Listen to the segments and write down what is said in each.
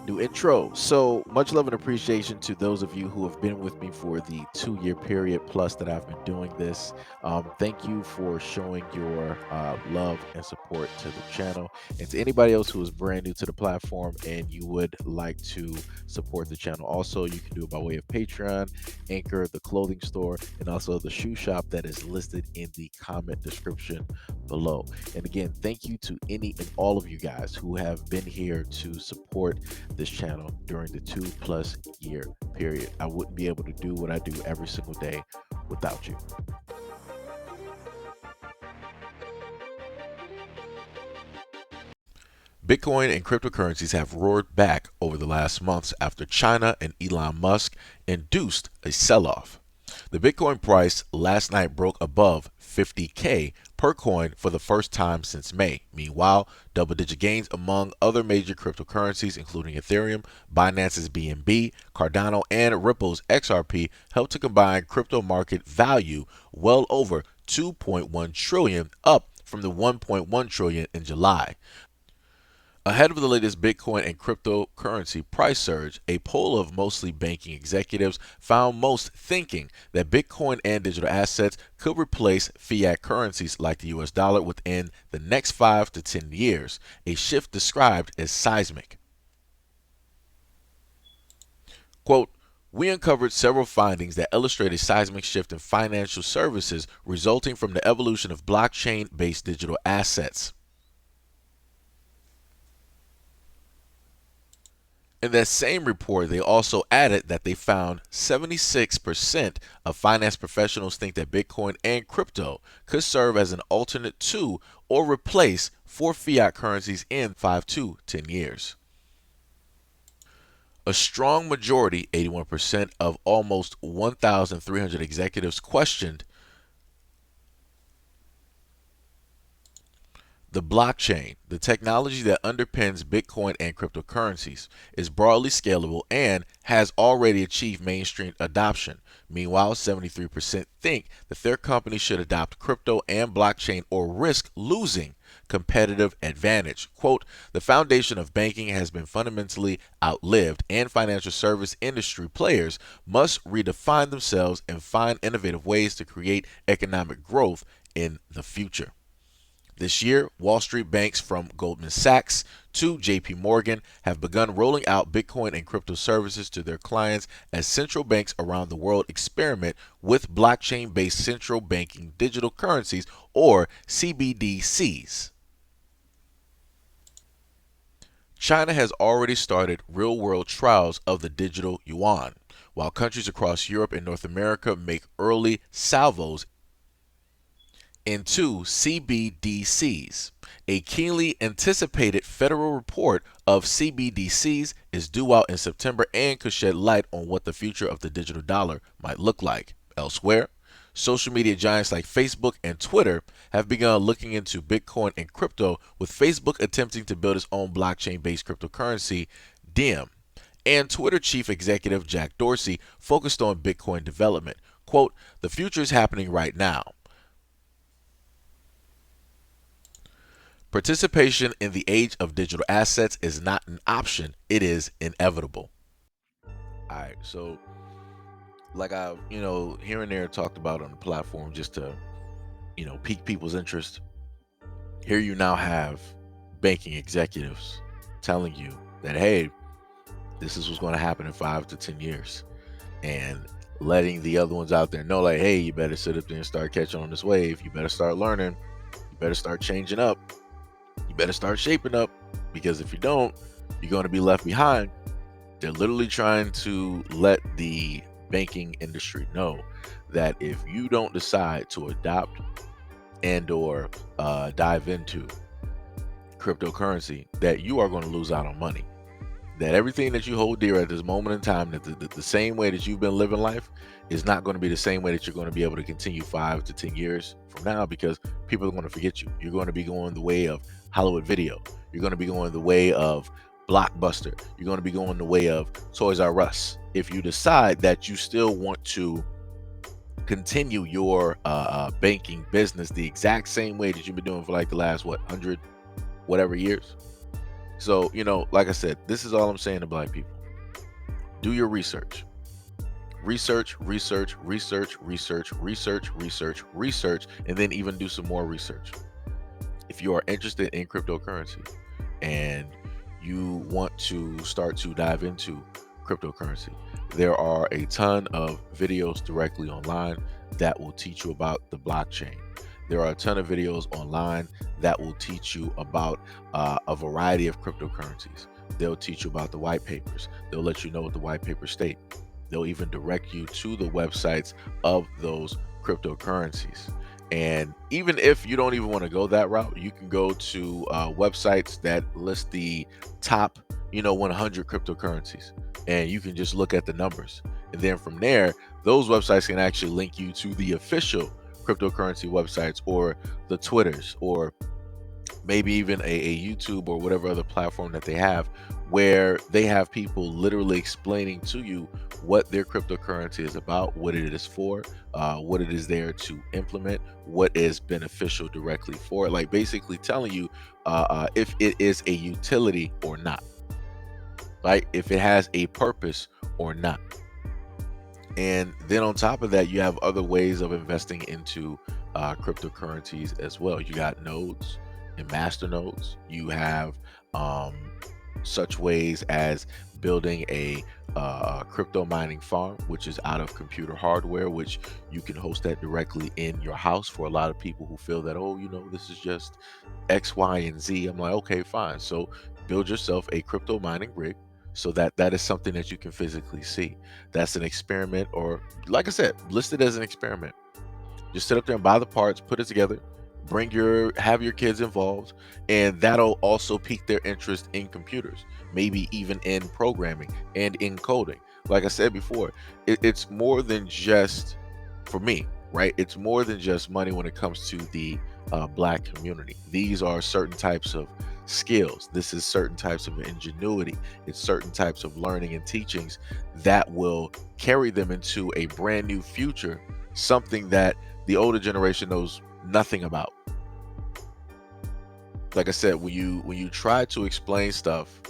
New intro. So much love and appreciation to those of you who have been with me for the 2 year period plus that I've been doing this. Thank you for showing your love and support to the channel. And to anybody else who is brand new to the platform and you would like to support the channel, also, you can do it by way of Patreon, Anchor, the clothing store, and also the shoe shop that is listed in the comment description below. And again, thank you to any and all of you guys who have been here to support this channel during the 2+ year period. I wouldn't be able to do what I do every single day without you. Bitcoin and cryptocurrencies have roared back over the last months after China and Elon Musk induced a sell-off. The Bitcoin price last night broke above 50K per coin for the first time since May. Meanwhile, double-digit gains among other major cryptocurrencies, including Ethereum, Binance's BNB, Cardano, and Ripple's XRP, helped to combine crypto market value well over 2.1 trillion, up from the 1.1 trillion in July. Ahead of the latest Bitcoin and cryptocurrency price surge, a poll of mostly banking executives found most thinking that Bitcoin and digital assets could replace fiat currencies like the US dollar within the next 5 to 10 years, a shift described as seismic. Quote, we uncovered several findings that illustrate a seismic shift in financial services resulting from the evolution of blockchain-based digital assets. In that same report, they also added that they found 76% of finance professionals think that Bitcoin and crypto could serve as an alternate to or replace for fiat currencies in 5 to 10 years. A strong majority, 81% of almost 1,300 executives questioned the blockchain, the technology that underpins Bitcoin and cryptocurrencies, is broadly scalable and has already achieved mainstream adoption. Meanwhile, 73% think that their company should adopt crypto and blockchain or risk losing competitive advantage. Quote, the foundation of banking has been fundamentally outlived, and financial service industry players must redefine themselves and find innovative ways to create economic growth in the future. This year, Wall Street banks from Goldman Sachs to JP Morgan have begun rolling out Bitcoin and crypto services to their clients as central banks around the world experiment with blockchain-based central banking digital currencies, or CBDCs. China has already started real-world trials of the digital yuan, while countries across Europe and North America make early salvos into CBDCs. A keenly anticipated federal report of CBDCs is due out in September and could shed light on what the future of the digital dollar might look like. Elsewhere, social media giants like Facebook and Twitter have begun looking into Bitcoin and crypto, with Facebook attempting to build its own blockchain-based cryptocurrency, Diem. And Twitter chief executive Jack Dorsey focused on Bitcoin development. Quote, the future is happening right now. Participation in the age of digital assets is not an option, it is inevitable. All right, so like I've, here and there talked about on the platform just to, pique people's interest. Here you now have banking executives telling you that, hey, this is what's going to happen in 5 to 10 years. And letting the other ones out there know, like, hey, you better sit up there and start catching on this wave. You better start learning. You better start changing up. You better start shaping up, because if you don't, you're going to be left behind. They're literally trying to let the banking industry know that if you don't decide to adopt and or dive into cryptocurrency, that you are going to lose out on money. That everything that you hold dear at this moment in time, that the same way that you've been living life is not going to be the same way that you're going to be able to continue 5 to 10 years from now, because people are going to forget you. You're going to be going the way of Hollywood Video. You're going to be going the way of Blockbuster. You're going to be going the way of Toys R Us. If you decide that you still want to continue your banking business the exact same way that you've been doing for like the last, 100 whatever years, So, like I said, this is all I'm saying to black people. Do your research. Research, research, research, research, research, research, research, and then even do some more research. If you are interested in cryptocurrency and you want to start to dive into cryptocurrency, there are a ton of videos directly online that will teach you about the blockchain. There are a ton of videos online that will teach you about a variety of cryptocurrencies. They'll teach you about the white papers. They'll let you know what the white papers state. They'll even direct you to the websites of those cryptocurrencies. And even if you don't even want to go that route, you can go to websites that list the top, 100 cryptocurrencies, and you can just look at the numbers. And then from there, those websites can actually link you to the official cryptocurrency websites or the Twitters or maybe even a YouTube or whatever other platform that they have, where they have people literally explaining to you what their cryptocurrency is about, what it is for, what it is there to implement, what is beneficial directly for it. Like basically telling you if it is a utility or not, right? If it has a purpose or not. And then on top of that, you have other ways of investing into cryptocurrencies as well. You got nodes and master nodes. You have such ways as building a crypto mining farm, which is out of computer hardware, which you can host that directly in your house. For a lot of people who feel that, oh, this is just X, Y, and Z. I'm like, okay, fine. So build yourself a crypto mining rig so that that is something that you can physically see. That's an experiment, or like I said, list it as an experiment. Just sit up there and buy the parts, put it together, have your kids involved, and that'll also pique their interest in computers, maybe even in programming and in coding. Like I said before, it's more than just, for me, right? It's more than just money when it comes to the black community. These are certain types of skills. This is certain types of ingenuity. It's certain types of learning and teachings that will carry them into a brand new future, something that the older generation knows nothing about. Like I said, when you try to explain stuff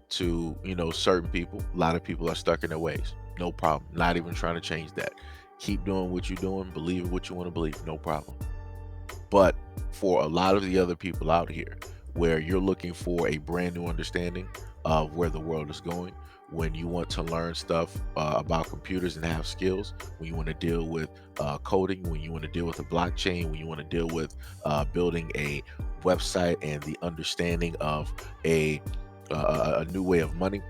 to certain people, a lot of people are stuck in their ways. No problem. Not even trying to change that. Keep doing what you're doing, believe what you want to believe, no problem. But for a lot of the other people out here, where you're looking for a brand new understanding of where the world is going, when you want to learn stuff about computers and have skills, when you want to deal with coding, when you want to deal with a blockchain, when you want to deal with building a website and the understanding of a new way of money,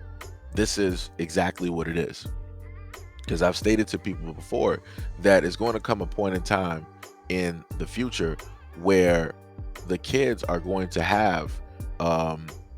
this is exactly what it is. Because I've stated to people before that it's going to come a point in time in the future where the kids are going to have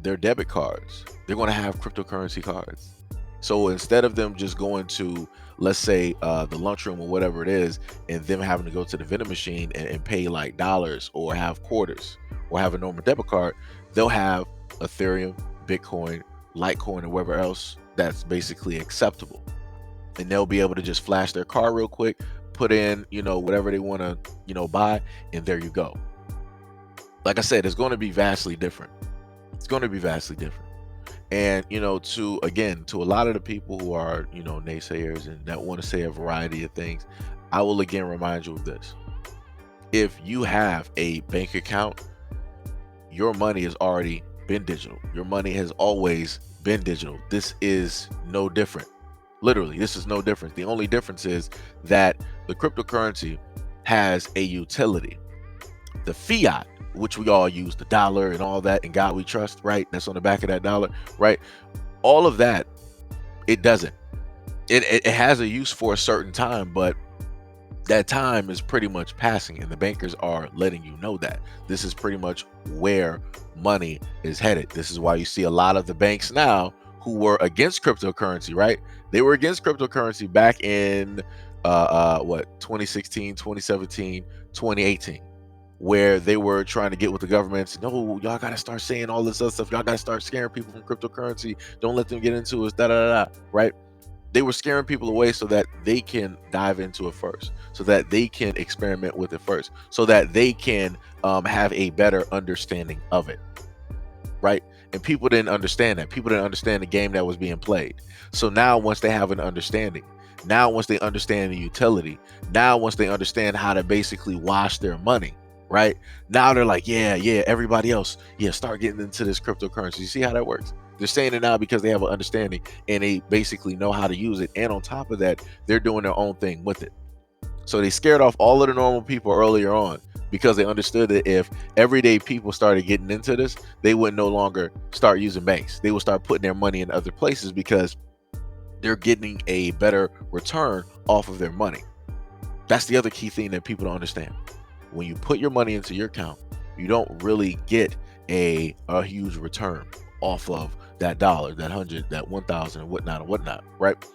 their debit cards. They're going to have cryptocurrency cards. So instead of them just going to, let's say, the lunchroom or whatever it is, and them having to go to the vending machine and pay like dollars or have quarters or have a normal debit card, they'll have Ethereum, Bitcoin, Litecoin, or whatever else that's basically acceptable. And they'll be able to just flash their card real quick, put in, whatever they want to, buy, and there you go. Like I said, it's going to be vastly different. It's going to be vastly different. And, to a lot of the people who are, naysayers and that want to say a variety of things, I will again remind you of this. If you have a bank account, your money has already been digital. Your money has always been digital. This is no different. Literally, this is no different. The only difference is that the cryptocurrency has a utility. The fiat, which we all use, the dollar and all that, and God we trust, right? That's on the back of that dollar, right? All of that, it doesn't. It has a use for a certain time, but that time is pretty much passing, and the bankers are letting you know that. This is pretty much where money is headed. This is why you see a lot of the banks now who were against cryptocurrency, right? They were against cryptocurrency back in 2016, 2017, 2018, where they were trying to get with the government. No, y'all got to start saying all this other stuff. Y'all got to start scaring people from cryptocurrency. Don't let them get into it, right? They were scaring people away so that they can dive into it first, so that they can experiment with it first, so that they can have a better understanding of it, right? And people didn't understand that. People didn't understand the game that was being played. So now once they have an understanding, now once they understand the utility, now once they understand how to basically wash their money, right? Now they're like, yeah, everybody else, yeah, start getting into this cryptocurrency. You see how that works? They're saying it now because they have an understanding and they basically know how to use it. And on top of that, they're doing their own thing with it. So they scared off all of the normal people earlier on because they understood that if everyday people started getting into this, they would no longer start using banks. They would start putting their money in other places because they're getting a better return off of their money. That's the other key thing that people don't understand. When you put your money into your account, you don't really get a huge return off of that dollar, that 100, that 1,000 and whatnot, right?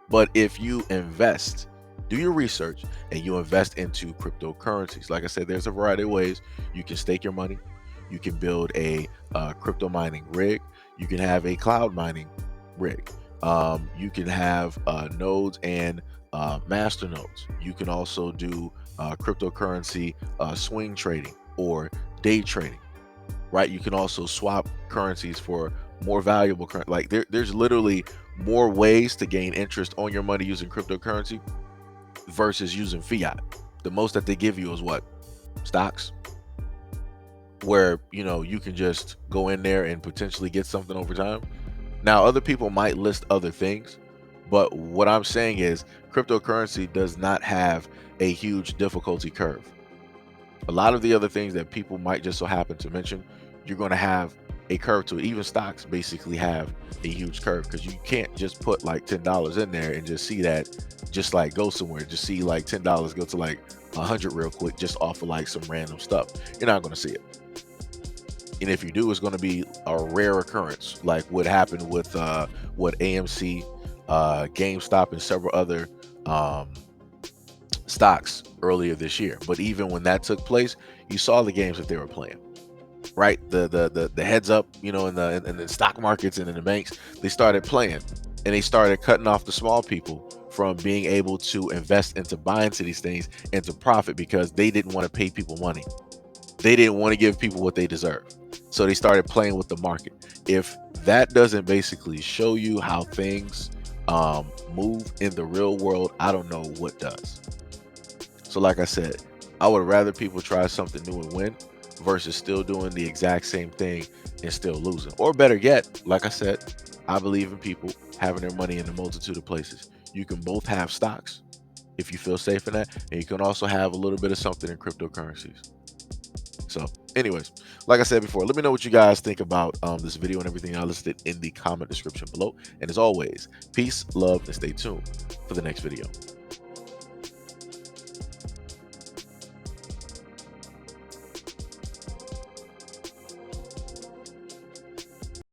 But if you invest, do your research and you invest into cryptocurrencies. Like I said, there's a variety of ways. You can stake your money. You can build a crypto mining rig. You can have a cloud mining rig. You can have nodes and master nodes. You can also do cryptocurrency swing trading or day trading, right? You can also swap currencies for more valuable currency. Like there's literally more ways to gain interest on your money using cryptocurrency versus using fiat. The most that they give you is what? Stocks, where you can just go in there and potentially get something over time. Now other people might list other things, but what I'm saying is cryptocurrency does not have a huge difficulty curve. A lot of the other things that people might just so happen to mention, you're going to have a curve to it. Even stocks basically have a huge curve because you can't just put like $10 in there and just see that just like go somewhere. Just see like $10 go to like 100 real quick just off of like some random stuff. You're not going to see it. And if you do, it's going to be a rare occurrence, like what happened with what AMC, GameStop, and several other stocks earlier this year. But even when that took place, you saw the games that they were playing, right? The heads up, in the stock markets and in the banks, they started playing and they started cutting off the small people from being able to invest into buying into these things and to profit because they didn't want to pay people money. They didn't want to give people what they deserve. So they started playing with the market. If that doesn't basically show you how things move in the real world, I don't know what does. So like I said, I would rather people try something new and win versus still doing the exact same thing and still losing. Or better yet, like I said, I believe in people having their money in a multitude of places. You can both have stocks if you feel safe in that, and you can also have a little bit of something in cryptocurrencies. So anyways, like I said before, let me know what you guys think about this video and everything I listed in the comment description below. And as always, peace, love, and stay tuned for the next video.